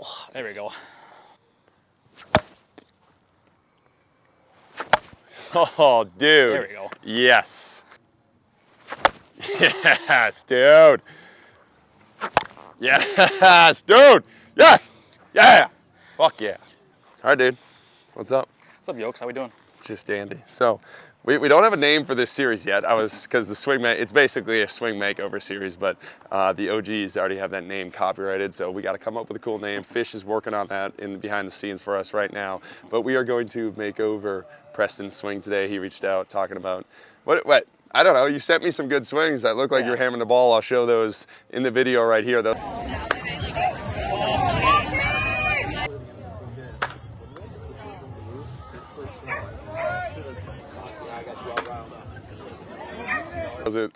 Oh, there we go. Oh, dude. There we go. Yes. Yes, dude. Yes, dude. Yes. Yeah. Fuck yeah. All right, dude. What's up? What's up, Yokes? How we doing? Just dandy. So we don't have a name for this series yet. Because the swing it's basically a swing makeover series, but the OGs already have that name copyrighted, so we got to come up with a cool name. Fish is working on that behind the scenes for us right now, but we are going to make over Preston's swing today. He reached out talking about what I don't know. You sent me some good swings that look like you're hammering the ball. I'll show those in the video right here.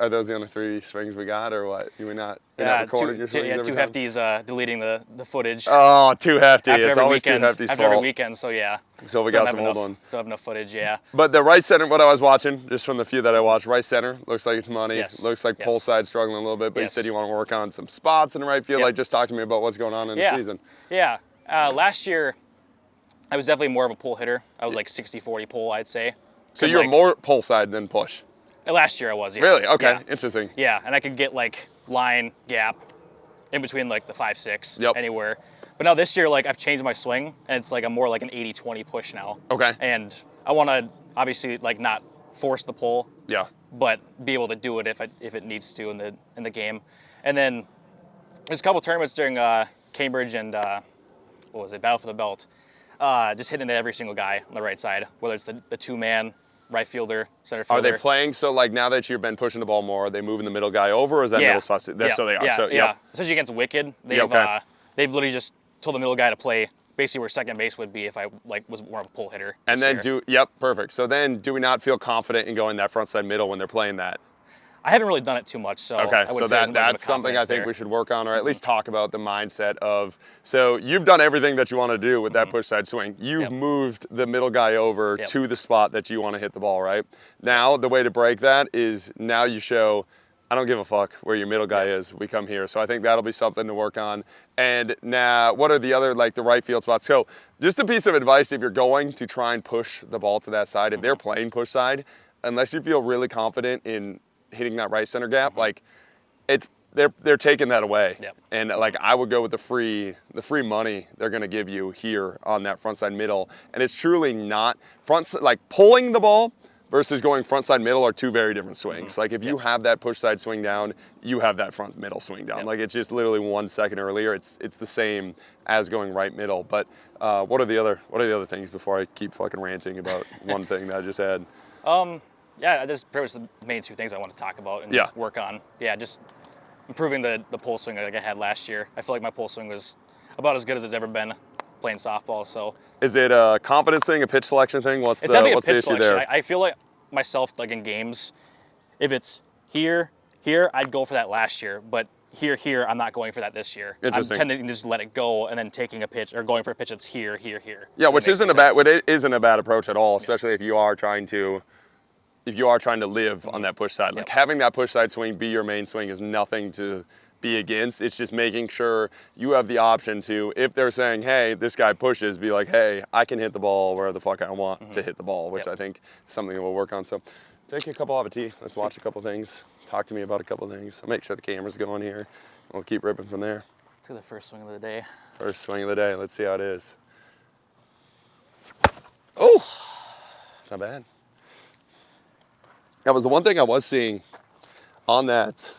Are those the only 3 swings we got, or what? You're not recording your swings every two time? hefties deleting the footage. Oh, too hefty. After it's every always weekend, too hefty's after fault. every weekend, so yeah. So we got some old one. Don't have enough footage, yeah. But the right center, what I was watching, just from the few that I watched, right center, looks like it's money. Yes. Looks like pull side struggling a little bit, but you said you want to work on some spots in the right field. Yep. Like, just talk to me about what's going on in the season. Yeah. Last year, I was definitely more of a pull hitter. I was like 60-40 pull, I'd say. So you were more pull side than push? Last year I was, yeah. Really? Okay, yeah. Interesting. Yeah, and I could get like line, gap, in between like the 5-6, anywhere. But now this year, like I've changed my swing, and it's like I'm more like an 80-20 push now. Okay. And I want to obviously like not force the pull. Yeah. But be able to do it if it needs to in the game. And then there's a couple tournaments during Cambridge and what was it, Battle for the Belt. Just hitting it every single guy on the right side, whether it's the 2-man. Right fielder, center fielder. Are they playing? So like now that you've been pushing the ball more, are they moving the middle guy over, or is that middle spot? So they are. Yeah, so, yeah. Especially against Wicked, they've literally just told the middle guy to play basically where second base would be if I like was more of a pull hitter. And then perfect. So then do we not feel confident in going that front side middle when they're playing that? I haven't really done it too much, so okay. So that's something I think we should work on, or at least talk about the mindset of. So you've done everything that you want to do with that push side swing. You've moved the middle guy over to the spot that you want to hit the ball, right? Now the way to break that is now you show, I don't give a fuck where your middle guy is. We come here. So I think that'll be something to work on. And now, what are the other, like the right field spots? So just a piece of advice, if you're going to try and push the ball to that side, if they're playing push side, unless you feel really confident in hitting that right center gap, like they're taking that away. And like I would go with the free money they're gonna give you here on that front side middle. And it's truly not like pulling the ball versus going front side middle are 2 very different swings. Like if you have that push side swing down, you have that front middle swing down. Like it's just literally 1 second earlier. It's the same as going right middle. But what are the other things before I keep fucking ranting about one thing that I just had? Yeah, that's pretty much the main 2 things I want to talk about and work on. Yeah, just improving the pull swing like I had last year. I feel like my pull swing was about as good as it's ever been playing softball. So is it a confidence thing, a pitch selection thing? What's the issue there? I feel like myself, like in games, if it's here, I'd go for that last year, but here, I'm not going for that this year. Interesting. I'm tending to just let it go and then taking a pitch or going for a pitch that's here. Yeah, which isn't a bad approach at all, especially if you are trying to live on that push side. Like having that push side swing be your main swing is nothing to be against. It's just making sure you have the option to, if they're saying, hey, this guy pushes, be like, hey, I can hit the ball where the fuck I want to hit the ball, which I think is something that we'll work on. So take a couple of a tea. Let's watch a couple things. Talk to me about a couple of things. I'll make sure the camera's going here. We'll keep ripping from there. Let's do the first swing of the day. First swing of the day. Let's see how it is. Oh, it's not bad. That was the one thing I was seeing on that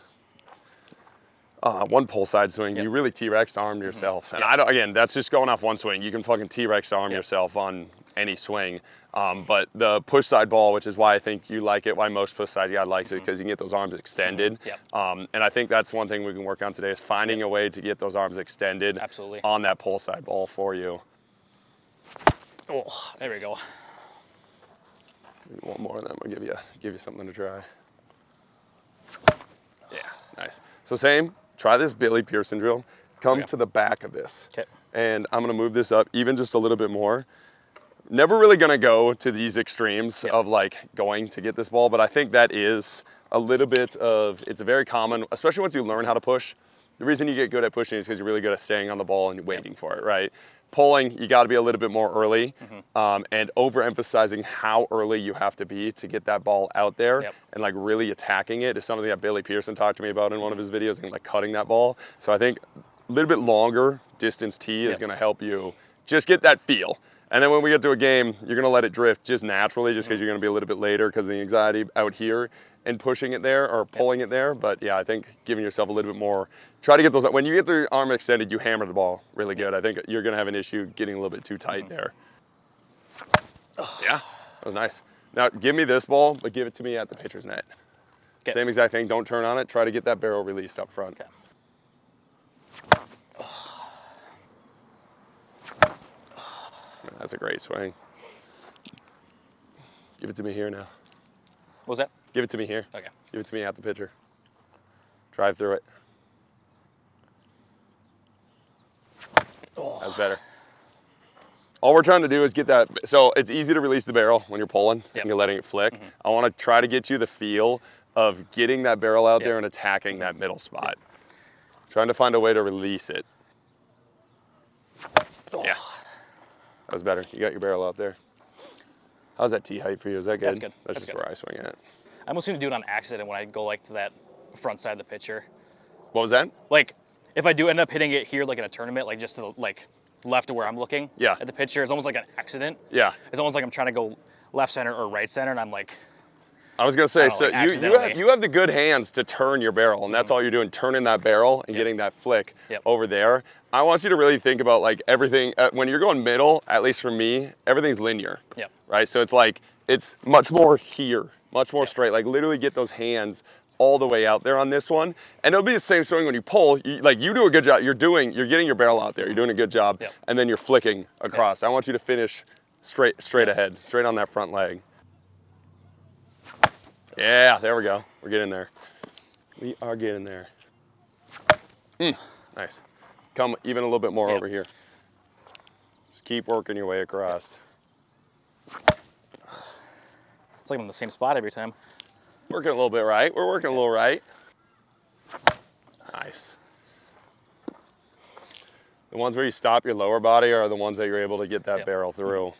one pull side swing. You really T-Rex armed yourself. And again, that's just going off one swing. You can fucking T-Rex arm yourself on any swing. But the push side ball, which is why I think you like it, why most push side guy likes it, because you can get those arms extended. And I think that's one thing we can work on today is finding a way to get those arms extended on that pull side ball for you. Oh, there we go. One more, and then we'll give you something to try. Yeah, nice. So same, try this Billy Pearson drill. Come to the back of this. And I'm gonna move this up even just a little bit more. Never really gonna go to these extremes of like going to get this ball, but I think that is a little bit of, it's a very common, especially once you learn how to push, the reason you get good at pushing is because you're really good at staying on the ball and waiting for it, right? Pulling, you got to be a little bit more early, and overemphasizing how early you have to be to get that ball out there and like really attacking it is something that Billy Pearson talked to me about in one of his videos, and like cutting that ball. So I think a little bit longer distance tee is going to help you just get that feel. And then when we get to a game, you're going to let it drift just naturally, just because you're going to be a little bit later because of the anxiety out here and pushing it there or pulling it there. But yeah, I think giving yourself a little bit more, try to get those, when you get the arm extended, you hammer the ball really good. I think you're going to have an issue getting a little bit too tight there. Yeah, that was nice. Now give me this ball, but give it to me at the pitcher's net. Okay. Same exact thing, don't turn on it. Try to get that barrel released up front. Okay. That's a great swing. Give it to me here now. What was that? Give it to me here. Okay. Give it to me at the pitcher. Drive through it. That's better. All we're trying to do is get that, so it's easy to release the barrel when you're pulling and you're letting it flick. I want to try to get you the feel of getting that barrel out there and attacking that middle spot. Trying to find a way to release it. Yeah. That was better. You got your barrel out there. How's that tee height for you? Is that good? That's good. That's just where I swing at. I almost seem to do it on accident when I go like to that front side of the pitcher. What was that? Like, if I do end up hitting it here, like in a tournament, like just to the like left of where I'm looking at the pitcher, it's almost like an accident. Yeah. It's almost like I'm trying to go left center or right center, and I'm like, I was gonna say, so like you have the good hands to turn your barrel, and that's all you're doing, turning that barrel and getting that flick over there. I want you to really think about like everything, when you're going middle, at least for me, everything's linear, right? So it's like, it's much more here, much more straight, like literally get those hands all the way out there on this one. And it'll be the same swing when you pull, you do a good job, you're getting your barrel out there, you're doing a good job, and then you're flicking across. I want you to finish straight ahead, straight on that front leg. Yeah, there we go. We're getting there. We are getting there. Nice. Come even a little bit more over here. Just keep working your way across. It's like I'm in the same spot every time. Working a little bit right. We're working a little right. Nice. The ones where you stop your lower body are the ones that you're able to get that barrel through.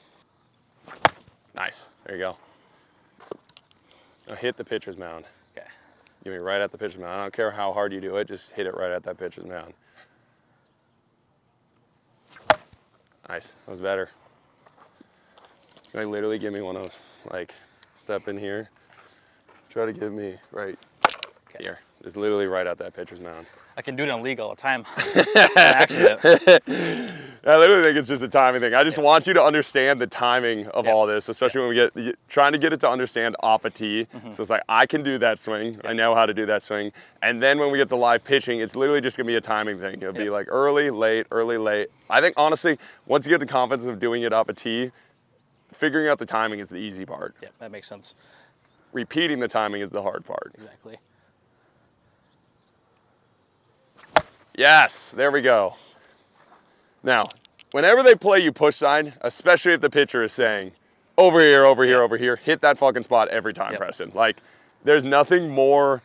Nice. There you go. Now hit the pitcher's mound. Okay. Give me right at the pitcher's mound. I don't care how hard you do it, just hit it right at that pitcher's mound. Nice, that was better. Like literally give me one of, like, step in here. Try to give me right here. Just literally right at that pitcher's mound. I can do it on league all the time. Accident. I literally think it's just a timing thing. I just want you to understand the timing of all this, especially when we get, trying to get it to understand off a tee. So it's like, I can do that swing. I know how to do that swing. And then when we get to live pitching, it's literally just gonna be a timing thing. It'll be like early, late, early, late. I think honestly, once you get the confidence of doing it off a tee, figuring out the timing is the easy part. Yeah, that makes sense. Repeating the timing is the hard part. Exactly. Yes, there we go. Now, whenever they play you push side, especially if the pitcher is saying, over here, over here, over here, hit that fucking spot every time, Preston. Like, there's nothing more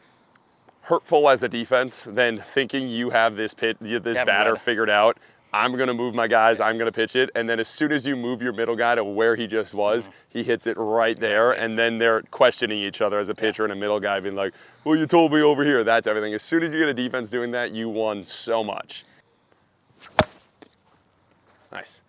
hurtful as a defense than thinking you have this batter figured out. I'm gonna move my guys, I'm gonna pitch it, and then as soon as you move your middle guy to where he just was, he hits it right there, and then they're questioning each other as a pitcher and a middle guy being like, well, you told me over here, that's everything. As soon as you get a defense doing that, you won so much. Nice.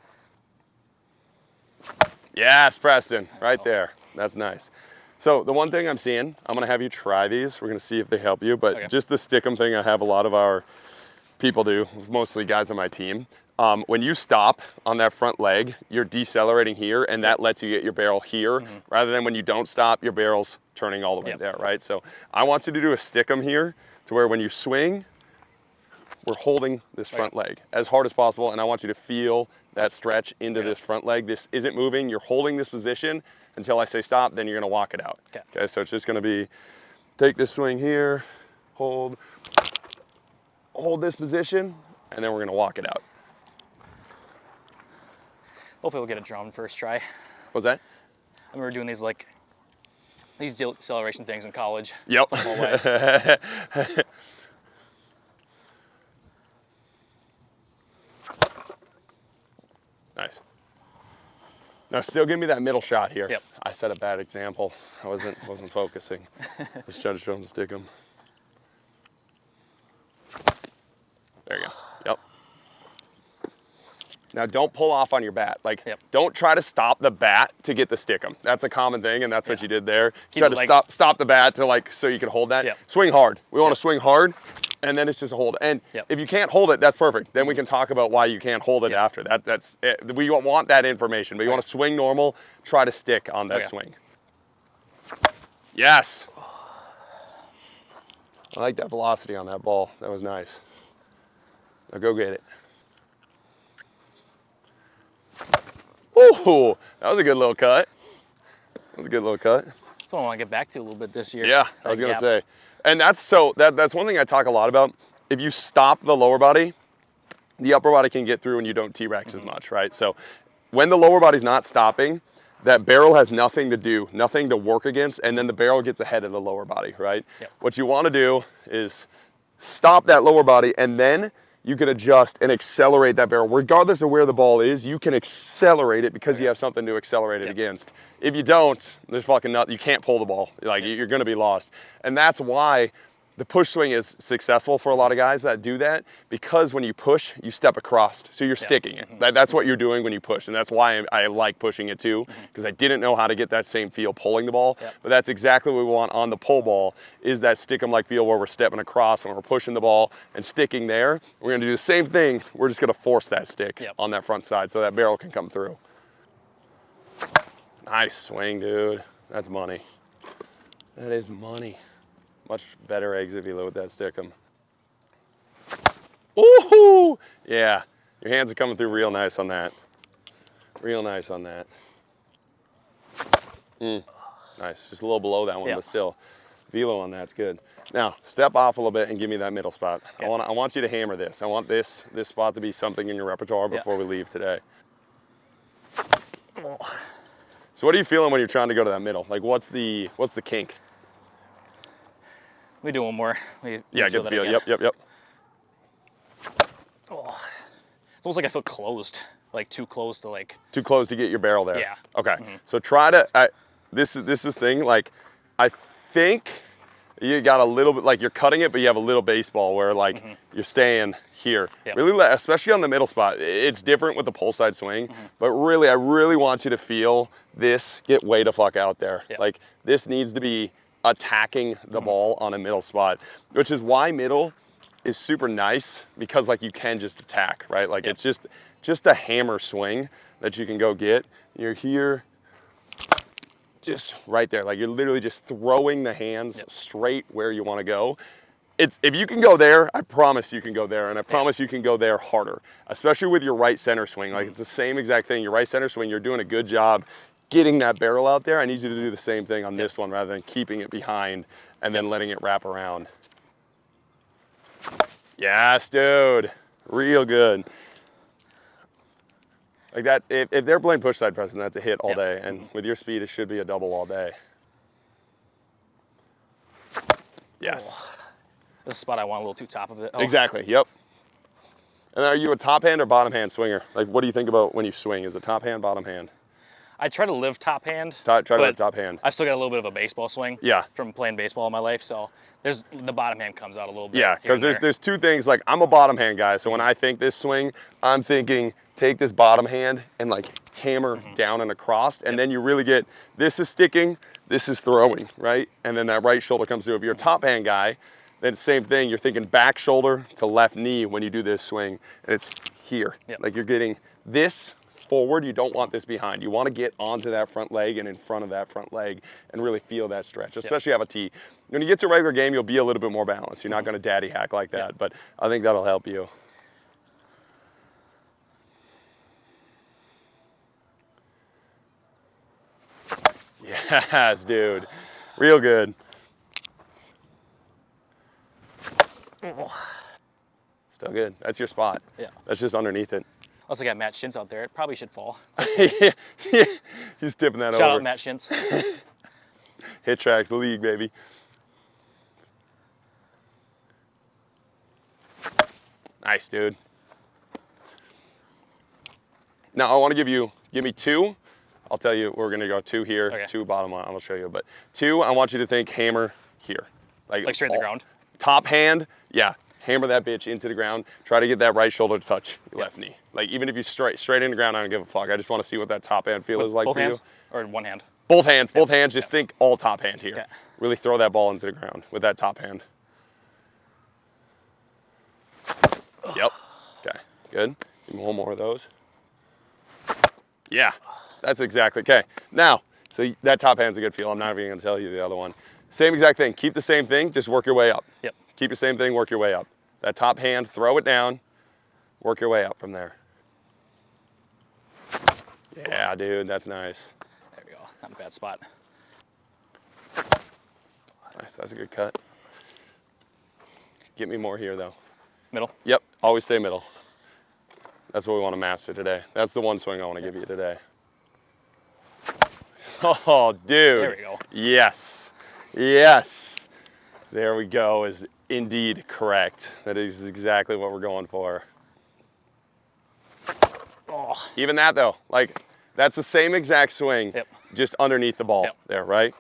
Yes, Preston, right there. That's nice. So the one thing I'm seeing, I'm gonna have you try these. We're gonna see if they help you, but just the stick 'em thing I have a lot of our people do, mostly guys on my team. When you stop on that front leg, you're decelerating here, and that lets you get your barrel here, rather than when you don't stop, your barrel's turning all the way there, right? So I want you to do a stick 'em here, to where when you swing, we're holding this front leg as hard as possible, and I want you to feel that stretch into this front leg. This isn't moving, you're holding this position until I say stop, then you're gonna walk it out. Okay, so it's just gonna be, take this swing here, hold this position, and then we're gonna walk it out. Hopefully we'll get a drum first try. What's that? I remember doing these deceleration things in college. Yep. Now still give me that middle shot here. Yep. I set a bad example. I wasn't focusing. Just trying to show him to stick him. There you go. Yep. Now don't pull off on your bat. Like, don't try to stop the bat to get the stick 'em. That's a common thing, and that's what you did there. Try to stop the bat to like, so you can hold that. Swing hard. We want to swing hard, and then it's just a hold. And if you can't hold it, that's perfect. Then we can talk about why you can't hold it after. That's it. We want that information, but you want to swing normal, try to stick on that swing. Yes. I like that velocity on that ball. That was nice. Now go get it. Ooh, that was a good little cut. That was a good little cut. That's what I want to get back to a little bit this year. Yeah, I was gonna say. And that's one thing I talk a lot about. If you stop the lower body, the upper body can get through and you don't T-rex as much, right? So when the lower body's not stopping, that barrel has nothing to do, nothing to work against, and then the barrel gets ahead of the lower body, right? What you wanna do is stop that lower body, and then you can adjust and accelerate that barrel. Regardless of where the ball is, you can accelerate it because you have something to accelerate it against. If you don't, there's fucking nothing. You can't pull the ball. Like, you're gonna be lost. And that's why the push swing is successable for a lot of guys that do that, because when you push, you step across. So you're sticking it. That's what you're doing when you push. And that's why I like pushing it too, because I didn't know how to get that same feel pulling the ball. But that's exactly what we want on the pull ball, is that stick 'em like feel where we're stepping across and we're pushing the ball and sticking there. We're gonna do the same thing. We're just gonna force that stick on that front side so that barrel can come through. Nice swing, dude. That's money. That is money. Much better exit velo with that stick 'em. Ooh, yeah. Your hands are coming through real nice on that. Real nice on that. Nice, just a little below that one, but still, velo on that's good. Now, step off a little bit and give me that middle spot. I want you to hammer this. I want this spot to be something in your repertoire before we leave today. So what are you feeling when you're trying to go to that middle? Like, what's the kink? Let me do one more. Yeah, good feel. Yep. Oh. It's almost like I feel closed, like too close to like. Too close to get your barrel there. Yeah. Okay. So try to. This is thing. Like, I think you got a little bit, like you're cutting it, but you have a little baseball where like you're staying here. Really, especially on the middle spot. It's different with the pull side swing, but really, I really want you to feel this get way the fuck out there. Like, this needs to be attacking the ball on a middle spot, which is why middle is super nice, because like you can just attack, right? Like it's just a hammer swing that you can go get. You're here, just right there. Like, you're literally just throwing the hands straight where you want to go. If you can go there, I promise you can go there, and I promise you can go there harder, especially with your right center swing. Like, it's the same exact thing. Your right center swing, you're doing a good job getting that barrel out there. I need you to do the same thing on this one, rather than keeping it behind and then letting it wrap around. Yes, dude. Real good. Like that, if they're playing push side Preston, that's a hit all day. And with your speed, it should be a double all day. Yes. This is the spot I want a little too top of it. Exactly, yep. And are you a top hand or bottom hand swinger? Like, what do you think about when you swing? Is it top hand, bottom hand? I try to live top hand. Try to live top hand. I've still got a little bit of a baseball swing. From playing baseball in my life, so the bottom hand comes out a little bit. Yeah, because there's two things. Like, I'm a bottom hand guy, so when I think this swing, I'm thinking take this bottom hand and like hammer down and across, and then you really get, this is sticking, this is throwing, right? And then that right shoulder comes through. If you're a top hand guy, then same thing. You're thinking back shoulder to left knee when you do this swing, and it's here. Like, you're getting this forward. You don't want this behind. You want to get onto that front leg and in front of that front leg and really feel that stretch, especially have a tee. When you get to a regular game, you'll be a little bit more balanced. You're not going to daddy hack like that, but I think that'll help you. Yes, dude. Real good. Still good. That's your spot. That's just underneath it. Unless I got Matt Shintz out there, it probably should fall. He's tipping that over. Shout out Matt Shintz. Hit tracks, the league, baby. Nice, dude. Now I want to give me two I'll tell you, we're gonna go 2 here, Okay. 2 bottom line. I'll show you, but 2, I want you to think hammer here. Like straight to the ground? Top hand, yeah. Hammer that bitch into the ground. Try to get that right shoulder to touch your left knee. Like even if you straight in the ground, I don't give a fuck. I just want to see what that top hand feel is like both for hands? you. Or one hand? Both hands, both hands. Just think all top hand here. Okay. Really throw that ball into the ground with that top hand. Yep. Okay, good. Give me one more of those. Yeah, that's exactly, okay. Now, so that top hand's a good feel. I'm not even gonna tell you the other one. Same exact thing, keep the same thing, just work your way up. Yep. Keep the same thing, work your way up. That top hand, throw it down, work your way up from there. Yeah, dude, that's nice. There we go, not a bad spot. Nice, that's a good cut. Get me more here though. Middle? Yep, always stay middle. That's what we want to master today. That's the one swing I want to give you today. Oh, dude. There we go. Yes, yes. There we go, is indeed correct. That is exactly what we're going for. Oh. Even that though, like that's the same exact swing, just underneath the ball there, right?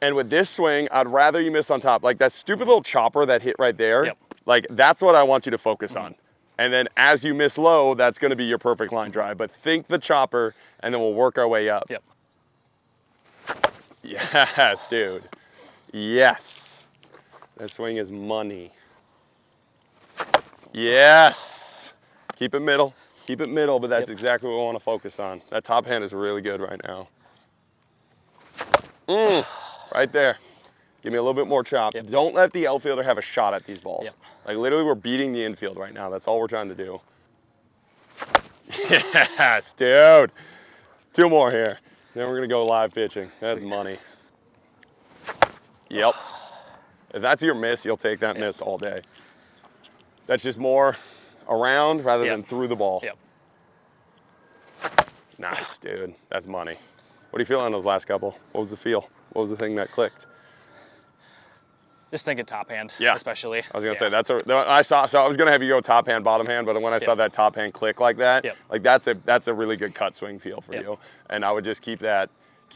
And with this swing, I'd rather you miss on top. Like that stupid little chopper that hit right there, like that's what I want you to focus on. And then as you miss low, that's gonna be your perfect line drive. But think the chopper, and then we'll work our way up. Yep. Yes, dude. Yes. That swing is money. Yes. Keep it middle. Keep it middle, but that's exactly what we want to focus on. That top hand is really good right now. Right there. Give me a little bit more chop. Don't let the outfielder have a shot at these balls. Like literally we're beating the infield right now. That's all we're trying to do. Yes, dude. 2 more here. Then we're gonna go live pitching. That's money. Yep. If that's your miss, you'll take that miss all day. That's just more around rather than through the ball. Yep. Nice, dude. That's money. What do you feel on those last couple? What was the feel? What was the thing that clicked? Just thinking top hand, especially. I was gonna say that's so I was gonna have you go top hand, bottom hand, but when I saw that top hand click like that, like that's a really good cut swing feel for you. And I would just keep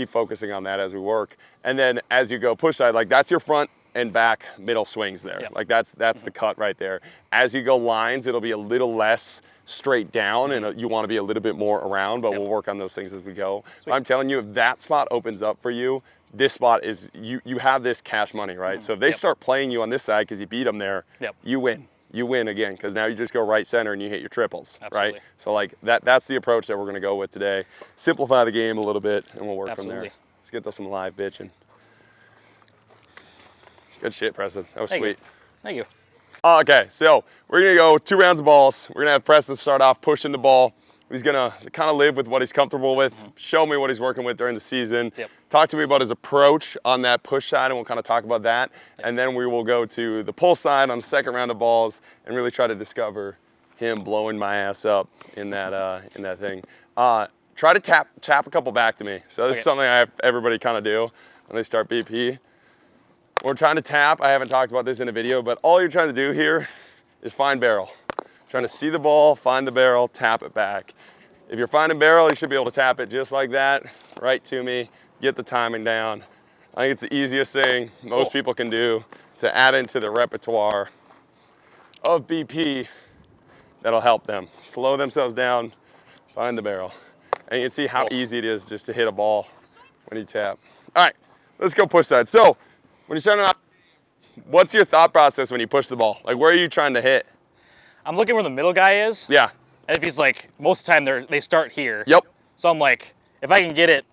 focusing on that as we work. And then as you go push side, like that's your front and back middle swings there. Like that's the cut right there. As you go lines, it'll be a little less straight down and you want to be a little bit more around, but we'll work on those things as we go. I'm telling you, if that spot opens up for you, this spot is, you have this cash money, right? So if they start playing you on this side because you beat them there, you win. You win again, because now you just go right center and you hit your triples, right? So like that's the approach that we're gonna go with today. Simplify the game a little bit and we'll work from there. Let's get to some live pitching. Good shit, Preston. That was sweet. Thank you. Okay, so we're gonna go 2 rounds of balls. We're gonna have Preston start off pushing the ball. He's gonna kind of live with what he's comfortable with, show me what he's working with during the season. Talk to me about his approach on that push side, and we'll kind of talk about that. And then we will go to the pull side on the second round of balls and really try to discover him blowing my ass up in that thing. Try to tap a couple back to me. So this is something I have everybody kind of do when they start BP. We're trying to tap. I haven't talked about this in a video, but all you're trying to do here is find barrel. Trying to see the ball, find the barrel, tap it back. If you're finding barrel, you should be able to tap it just like that, right to me, get the timing down. I think it's the easiest thing most people can do to add into the repertoire of BP that'll help them. Slow themselves down, find the barrel. And you can see how easy it is just to hit a ball when you tap. All right, let's go push side. So when you're starting off, what's your thought process when you push the ball? Like where are you trying to hit? I'm looking where the middle guy is. Yeah. And if he's like, most of the time they start here. Yep. So I'm like, if I can get it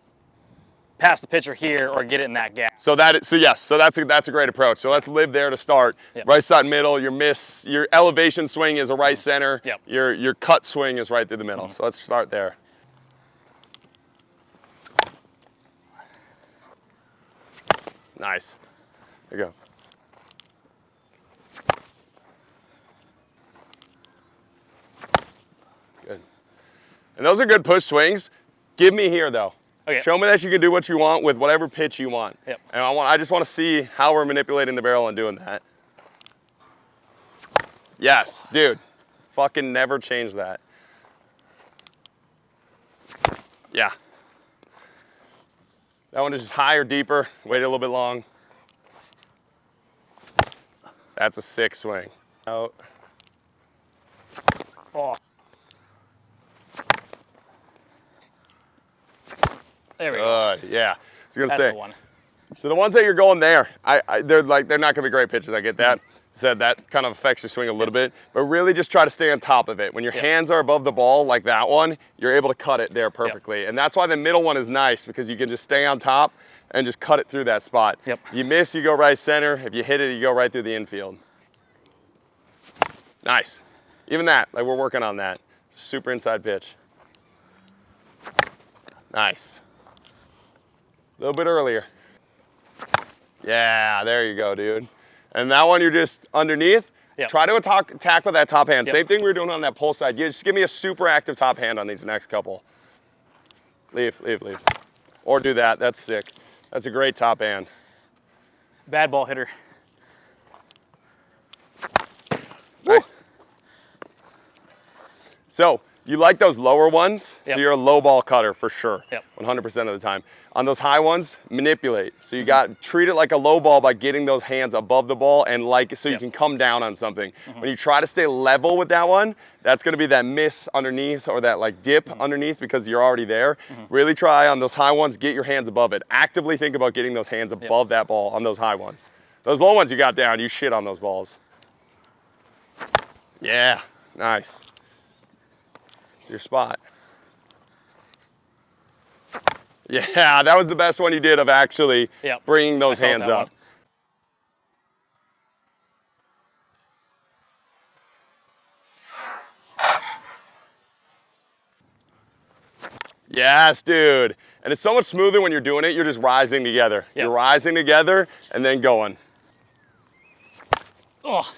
past the pitcher here or get it in that gap. So that's a great approach. So let's live there to start. Right side middle, your elevation swing is a right center. Your cut swing is right through the middle. So let's start there. Nice. There you go. Good. And those are good push swings. Give me here though. Okay. Show me that you can do what you want with whatever pitch you want. And I just want to see how we're manipulating the barrel and doing that. Yes, dude. Fucking never change that. Yeah. That one is just higher, deeper, waited a little bit long. That's a sick swing. Out. Oh. There we go. Yeah. I was gonna That's say. the one. So the ones that you're going there, they're not gonna be great pitches. I get that. Said that kind of affects your swing a little bit, but really just try to stay on top of it. When your hands are above the ball like that one, you're able to cut it there perfectly. And that's why the middle one is nice, because you can just stay on top and just cut it through that spot. Yep. You miss, you go right center. If you hit it, you go right through the infield. Nice. Even that, like we're working on that. Super inside pitch. Nice. A little bit earlier. Yeah, there you go, dude. And that one you're just underneath. Yep. Try to attack with that top hand. Yep. Same thing we were doing on that pull side. Just give me a super active top hand on these next couple. Leave. Or do that, that's sick. That's a great top hand. Bad ball hitter. Nice. So, you like those lower ones, so you're a low ball cutter for sure, 100% of the time. On those high ones, manipulate. So you treat it like a low ball by getting those hands above the ball and so you can come down on something. When you try to stay level with that one, that's gonna be that miss underneath or that like dip underneath because you're already there. Really try on those high ones, get your hands above it. Actively think about getting those hands above that ball on those high ones. Those low ones you got down, you shit on those balls. Yeah, nice. Your spot. Yeah, that was the best one you did of actually bringing those hands up. Yes, dude. And it's so much smoother when you're doing it. You're just rising together. You're rising together and then going. Oh.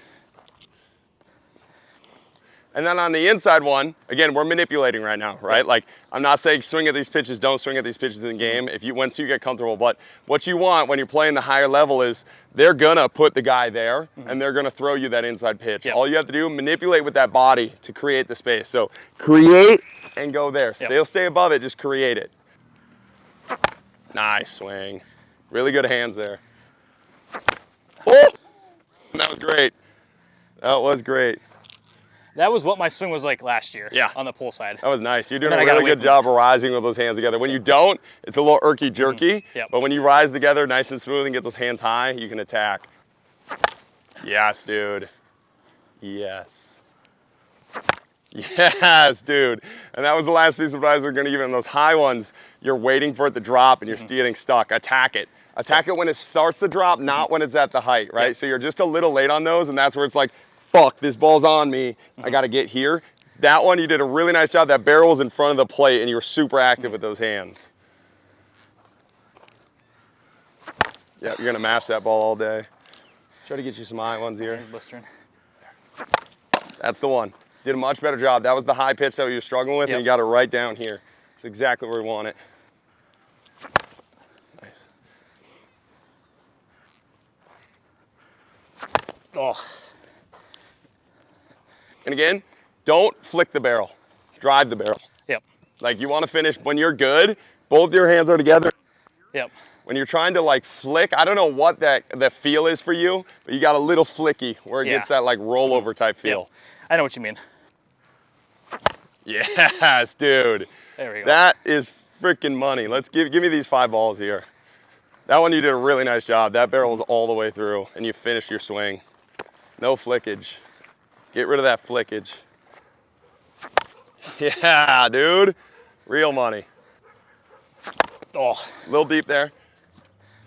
And then on the inside one, again, we're manipulating right now, right? Like, I'm not saying swing at these pitches, don't swing at these pitches in the game once you get comfortable. But what you want when you're playing the higher level is they're gonna put the guy there and they're gonna throw you that inside pitch. All you have to do, manipulate with that body to create the space. So create and go there. Still stay above it, just create it. Nice swing. Really good hands there. Oh, that was great. That was great. That was what my swing was like last year on the pull side. That was nice. You're doing a really good job of rising with those hands together. When you don't, it's a little irky-jerky, but when you rise together nice and smooth and get those hands high, you can attack. Yes, dude. Yes. Yes, dude. And that was the last piece of advice we're gonna give him. Those high ones, you're waiting for it to drop and you're getting stuck. Attack it. Attack it when it starts to drop, not when it's at the height, right? So you're just a little late on those, and that's where it's like, fuck, this ball's on me. I gotta get here. That one, you did a really nice job. That barrel was in front of the plate and you were super active with those hands. Yeah, you're gonna mash that ball all day. Try to get you some high ones here. That's the one. Did a much better job. That was the high pitch that you were struggling with and you got it right down here. It's exactly where we want it. Nice. Oh. And again, don't flick the barrel, drive the barrel. Like you want to finish when you're good, both your hands are together. When you're trying to like flick, I don't know what the feel is for you, but you got a little flicky where it gets that like rollover type feel. I know what you mean. Yes, dude. There we go. That is freaking money. Let's give me these 5 balls here. That one you did a really nice job. That barrel was all the way through and you finished your swing. No flickage. Get rid of that flickage. Yeah, dude. Real money. Oh, a little deep there.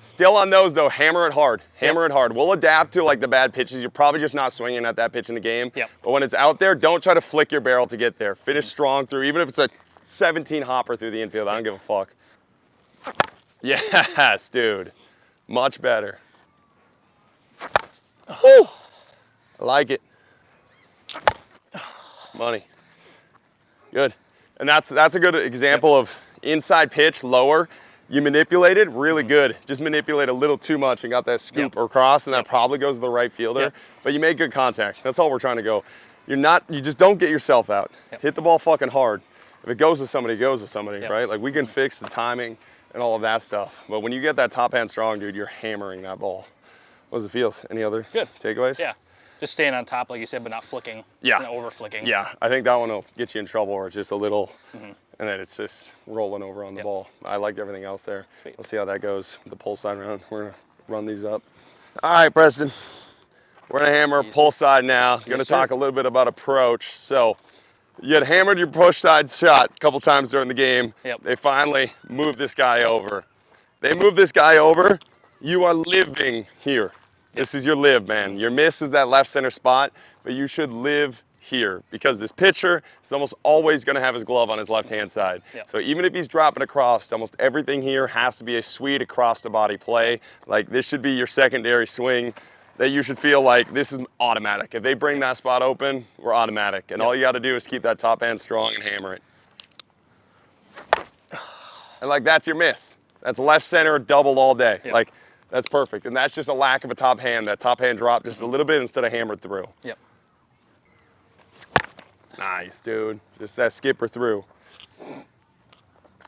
Still on those though, hammer it hard. Hammer it hard. We'll adapt to like the bad pitches. You're probably just not swinging at that pitch in the game. But when it's out there, don't try to flick your barrel to get there. Finish strong through, even if it's a 17 hopper through the infield. I don't give a fuck. Yes, dude. Much better. Oh, I like it. Money. Good. And that's a good example of inside pitch, lower. You manipulate it really good. Just manipulate a little too much and got that scoop across, and that probably goes to the right fielder. But you make good contact. That's all we're trying to go. You just don't get yourself out. Hit the ball fucking hard. If it goes to somebody, it goes to somebody, right? Like we can fix the timing. and all of that stuff. But when you get that top hand strong, dude, you're hammering that ball. What does it feel? Any other takeaways? Yeah. Just staying on top, like you said, but not flicking. Yeah. Not over flicking. Yeah, I think that one will get you in trouble, or it's just a little, and then it's just rolling over on the ball. I like everything else there. Sweet. We'll see how that goes with the pull side round. We're gonna run these up. All right, Preston. We're gonna hammer pull side now. Gonna talk a little bit about approach. So you had hammered your push side shot a couple times during the game. Yep. They finally moved this guy over. They moved this guy over. You are living here. This is your live, man. Your miss is that left center spot, but you should live here because this pitcher is almost always going to have his glove on his left-hand side. Yep. So even if he's dropping across, almost everything here has to be a sweet across the body play. Like this should be your secondary swing that you should feel like this is automatic. If they bring that spot open, we're automatic. And all you got to do is keep that top hand strong and hammer it. And like that's your miss. That's left center doubled all day. Yep. Like that's perfect. And that's just a lack of a top hand. That top hand dropped just a little bit instead of hammered through. Yep. Nice, dude. Just that skipper through.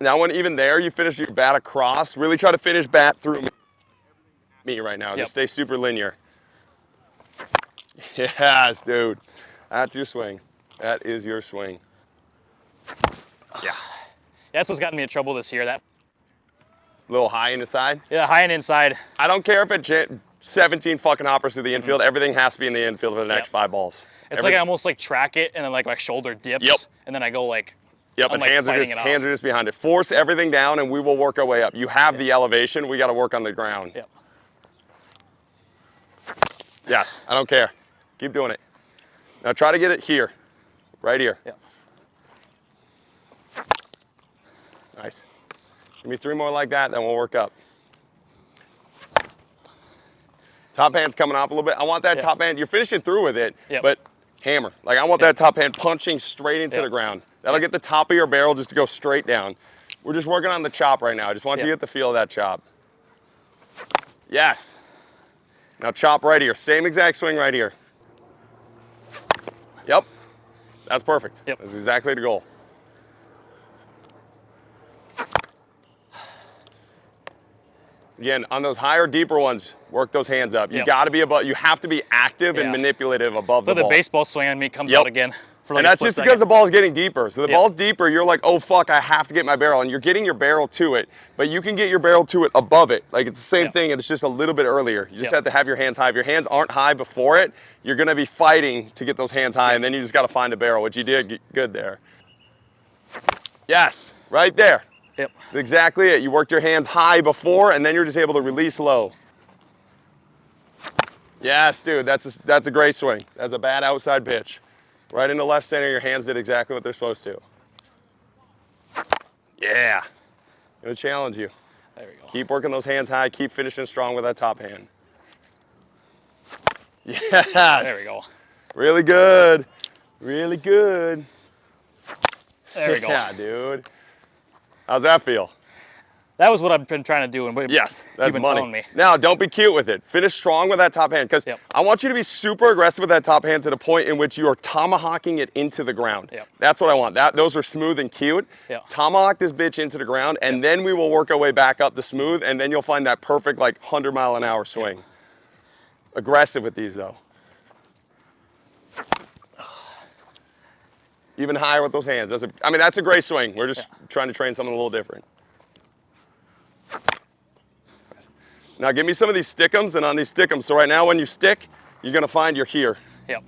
Now when even there you finish your bat across, really try to finish bat through me right now. Just stay super linear. Yes, dude. That's your swing. That is your swing. Yeah. That's what's gotten me in trouble this year. That A little high in the side? Yeah, high and inside. I don't care if it 17 fucking hoppers through the infield. Everything has to be in the infield for the next 5 balls. It's like I almost like track it and then like my shoulder dips. And then I go like, and like hands are just behind it. Force everything down and we will work our way up. You have the elevation. We got to work on the ground. Yes, I don't care. Keep doing it. Now try to get it here, right here. Nice. Give me 3 more like that, then we'll work up. Top hand's coming off a little bit. I want that top hand, you're finishing through with it, but hammer. Like I want that top hand punching straight into the ground. That'll get the top of your barrel just to go straight down. We're just working on the chop right now. I just want you to get the feel of that chop. Yes. Now chop right here. Same exact swing right here. Yep. That's perfect. That's exactly the goal. Again, on those higher, deeper ones, work those hands up. You got to be above. You have to be active and manipulative above the ball. So the baseball swing on me comes out again. For like and that's just because the ball's getting deeper. So the ball's deeper, you're like, oh fuck, I have to get my barrel. And you're getting your barrel to it, but you can get your barrel to it above it. Like it's the same thing, and it's just a little bit earlier. You just have to have your hands high. If your hands aren't high before it, you're gonna be fighting to get those hands high, and then you just gotta find a barrel, which you did good there. Yes, right there. That's exactly it. You worked your hands high before, and then you're just able to release low. Yes, dude, that's a great swing. That's a bad outside pitch. Right into left center, your hands did exactly what they're supposed to. Yeah, I'm gonna challenge you. There we go. Keep working those hands high, keep finishing strong with that top hand. Yes. There we go. Really good, really good. There we go. Yeah, dude. How's that feel? That was what I've been trying to do. And yes, that's you've been money. telling me. Now, don't be cute with it. Finish strong with that top hand, because I want you to be super aggressive with that top hand to the point in which you are tomahawking it into the ground. That's what I want. Those are smooth and cute. Tomahawk this bitch into the ground, and then we will work our way back up the smooth, and then you'll find that perfect like 100-mile-an-hour swing. Aggressive with these though. Even higher with those hands. That's a great swing. We're just trying to train something a little different. Now give me some of these stick'ems, and on these stick'ems, so right now when you stick, you're gonna find you're here.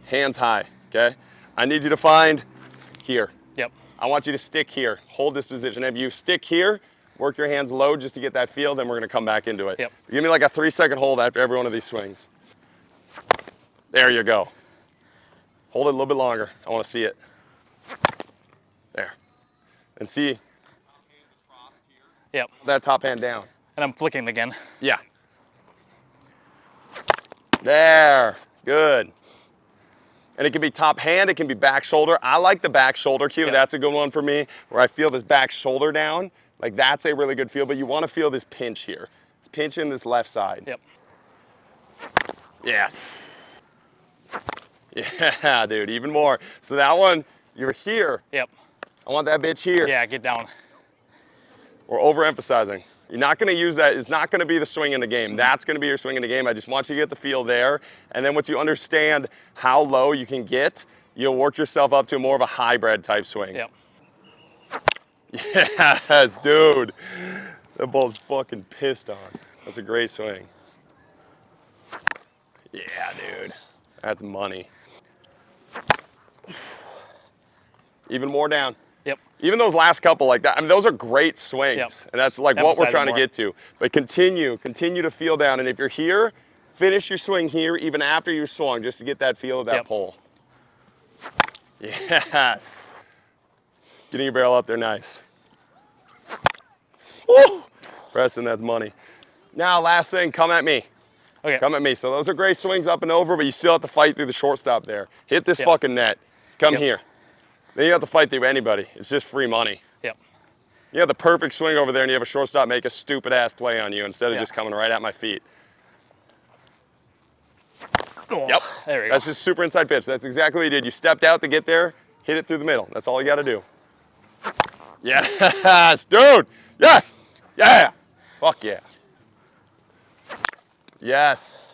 Hands high, okay? I need you to find here. I want you to stick here. Hold this position. If you stick here, work your hands low just to get that feel, then we're gonna come back into it. Give me like a 3-second hold after every one of these swings. There you go. Hold it a little bit longer. I wanna see it. There. And see that top hand down. And I'm flicking again. Yeah. There. Good. And it can be top hand, it can be back shoulder. I like the back shoulder cue. That's a good one for me, where I feel this back shoulder down. Like that's a really good feel, but you want to feel this pinch here. Pinch in this left side. Yes. Yeah, dude, even more. So that one, you're here. I want that bitch here. Yeah, get down. We're overemphasizing. You're not going to use that. It's not going to be the swing in the game. That's going to be your swing in the game. I just want you to get the feel there. And then once you understand how low you can get, you'll work yourself up to more of a hybrid type swing. Yep. Yes, dude. That ball's fucking pissed on. That's a great swing. Yeah, dude. That's money. Even more down. Yep. Even those last couple like that, I mean, those are great swings. Yep. And that's like what we're trying to more. get to. But continue to feel down. And if you're here, finish your swing here even after you swung, just to get that feel of that Yep. pole. Yes. Getting your barrel up there, nice. Woo! Preston, that's money. Now, last thing, come at me. Okay. Come at me. So those are great swings up and over, but you still have to fight through the shortstop there. Hit this Yep. fucking net. Come Yep. here. Then you have to fight through anybody. It's just free money. Yep. You have the perfect swing over there, and you have a shortstop make a stupid ass play on you instead of Yeah. just coming right at my feet. Oh, Yep. There we go. That's just super inside pitch. That's exactly what you did. You stepped out to get there, hit it through the middle. That's all you got to do. Yes, dude. Yes. Yeah. Fuck yeah. Yes.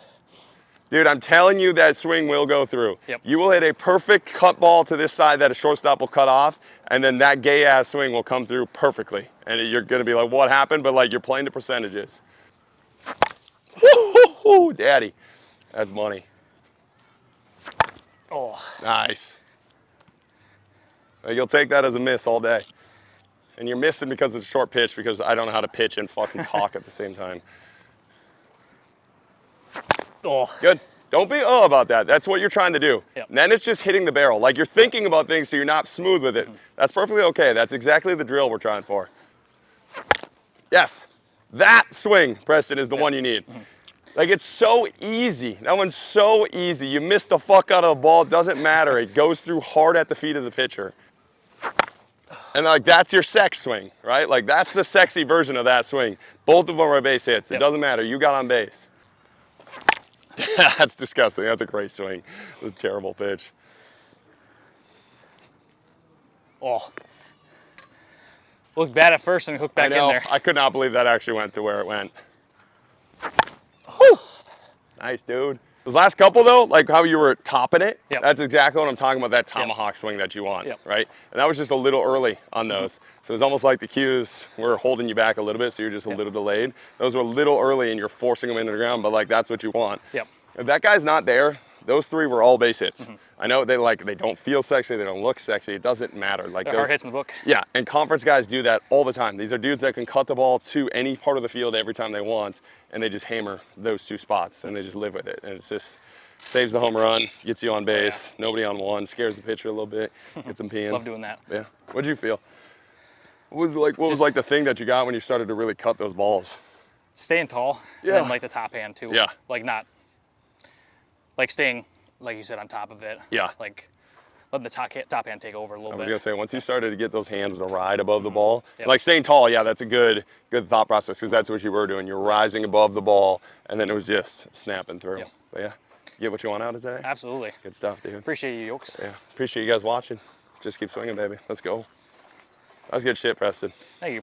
Dude, I'm telling you that swing will go through. Yep. You will hit a perfect cut ball to this side that a shortstop will cut off, and then that gay ass swing will come through perfectly. And you're gonna be like, what happened? But like, you're playing the percentages. Woo-hoo-hoo, daddy. That's money. Oh. Nice. You'll take that as a miss all day. And you're missing because it's a short pitch, because I don't know how to pitch and fucking talk at the same time. Oh. Good. Don't be about that. That's what you're trying to do. Yep. And then it's just hitting the barrel. Like, you're thinking about things so you're not smooth with it. That's perfectly okay. That's exactly the drill we're trying for. Yes. That swing, Preston, is the one you need. Like, it's so easy. That one's so easy. You miss the fuck out of the ball. It doesn't matter. It goes through hard at the feet of the pitcher. And like, that's your sex swing, right? Like, that's the sexy version of that swing. Both of them are base hits. It doesn't matter. You got on base. That's disgusting. That's a great swing. It was a terrible pitch. Oh. Looked bad at first and hooked back I know. in there. I could not believe that actually went to where it went. Woo! Nice, dude. Those last couple, though, like how you were topping it, that's exactly what I'm talking about, that tomahawk swing that you want, right? And that was just a little early on those. So it's almost like the cues were holding you back a little bit, so you're just a little delayed. Those were a little early, and you're forcing them into the ground, but like, that's what you want. Yep. If that guy's not there, those three were all base hits. I know they don't feel sexy, they don't look sexy, it doesn't matter. Like, They're hard hits in the book. Yeah, and conference guys do that all the time. These are dudes that can cut the ball to any part of the field every time they want, and they just hammer those two spots, and they just live with it. And it's just saves the home run, gets you on base, nobody on one, scares the pitcher a little bit, gets them peeing. Love doing that. Yeah. What'd you feel? What was like the thing that you got when you started to really cut those balls? Staying tall. Yeah. And then like the top hand too. Yeah. Like not, like staying, like you said, on top of it. Yeah. Like letting the top hand take over a little I bit. was gonna say, once you started to get those hands to ride above the ball, like staying tall, yeah, that's a good thought process, because that's what you were doing. You're rising above the ball, and then it was just snapping through. But yeah, you get what you want out of today? Absolutely. Good stuff, dude. Appreciate you, Yokes. Yeah, appreciate you guys watching. Just keep swinging, baby. Let's go. That was good shit, Preston. Thank you.